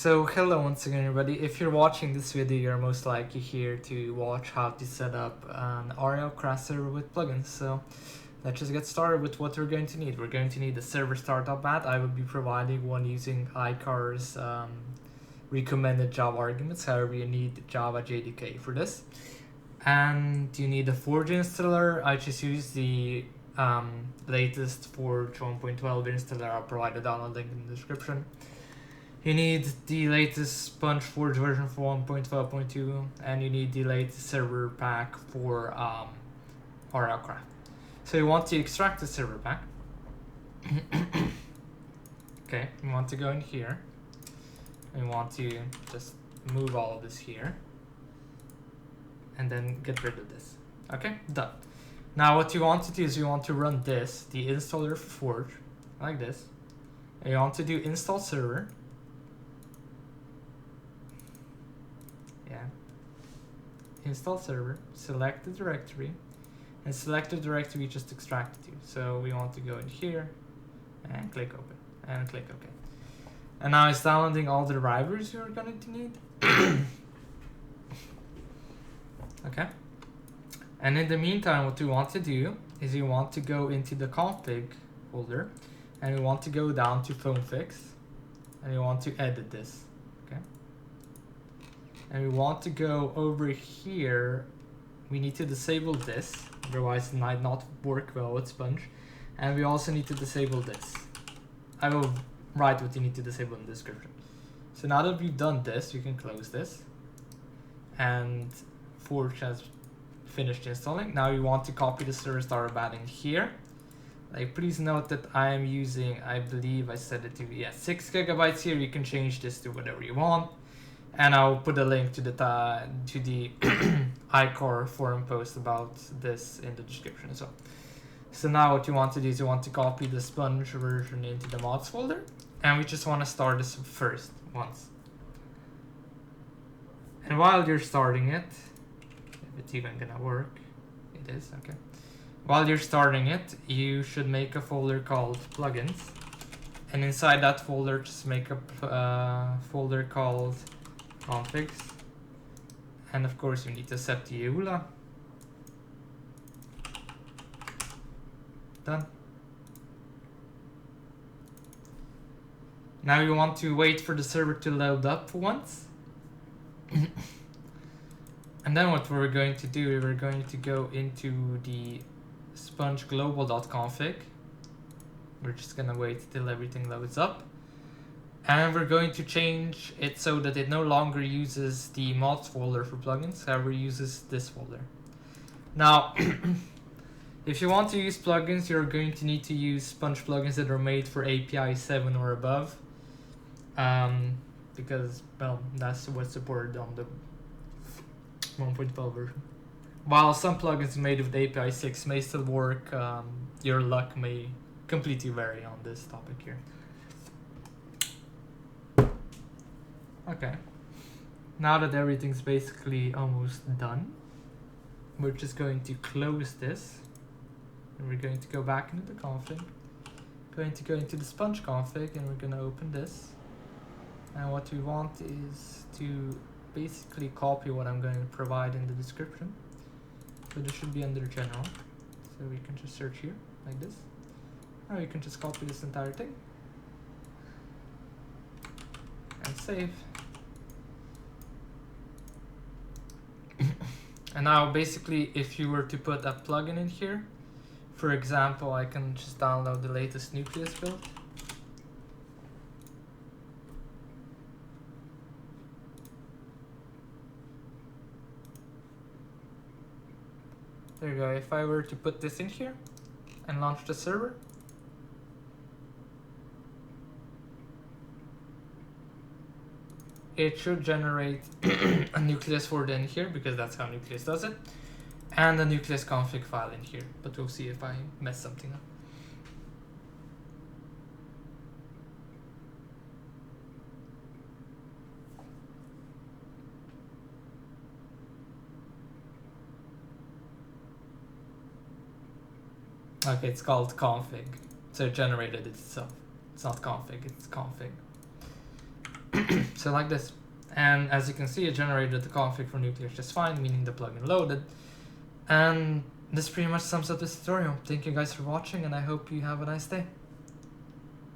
So hello once again everybody. If you're watching this video, you're most likely here to watch how to set up an RLCraft server with plugins. So let's just get started with what we're going to need. We're going to need a ServerStart.bat. I will be providing one using Aikar's recommended Java arguments. However, you need Java JDK for this. And you need a Forge installer. I just use the latest Forge 1.12 installer. I'll provide a download link in the description. You need the latest Sponge Forge version for 1.12.2, and you need the latest server pack for RLCraft. So you want to extract the server pack. Okay, you want to go in here. And you want to just move all of this here. And then get rid of this. Okay, done. Now what you want to do is you want to run this, the installer for Forge, like this. And you want to do install server. Install server, select the directory, and select the directory we just extracted to. So we want to go in here and click open and click OK. And now it's downloading all the drivers you're going to need. Okay. And in the meantime, what we want to do is you want to go into the config folder and we want to go down to FoamFix and we want to edit this. Okay. And we want to go over here. We need to disable this, otherwise it might not work well with Sponge. And we also need to disable this. I will write what you need to disable in the description. So now that we've done this, you can close this. And Forge has finished installing. Now you want to copy the ServerStart.bat in here. Like, please note that I am using, I believe I set it to be 6 GB here. You can change this to whatever you want. And I'll put a link to the Aikar forum post about this in the description as well. So now what you want to do is you want to copy the Sponge version into the mods folder. And we just want to start this first once. And while you're starting it, if it's even gonna work, it is, okay. While you're starting it, you should make a folder called plugins. And inside that folder, just make a folder called FoamFix, and of course you need to set the EULA. Done. Now you want to wait for the server to load up once. And then what we're going to do, we're going to go into the sponge global.config. We're just gonna wait till everything loads up. And we're going to change it so that it no longer uses the mods folder for plugins, however uses this folder. Now, if you want to use plugins, you're going to need to use Sponge plugins that are made for API 7 or above. Because, well, that's what's supported on the 1.12 version. While some plugins made with API 6 may still work, your luck may completely vary on this topic here. Okay, now that everything's basically almost done, we're just going to close this and we're going to go back into the config, going to go into the Sponge config, and we're going to open this. And what we want is to basically copy what I'm going to provide in the description. So this should be under general, so we can just search here like this. Now you can just copy this entire thing and save. And now basically if you were to put a plugin in here, for example, I can just download the latest Nucleus build. There you go. If I were to put this in here and launch the server, it should generate a Nucleus folder in here, because that's how Nucleus does it, and a Nucleus config file in here. But we'll see if I mess something up. Okay, it's called config, so it generated it itself. It's not config, it's config. So like this. And as you can see, it generated the config for nuclear just fine, meaning the plugin loaded. And this pretty much sums up this tutorial. Thank you guys for watching, and I hope you have a nice day.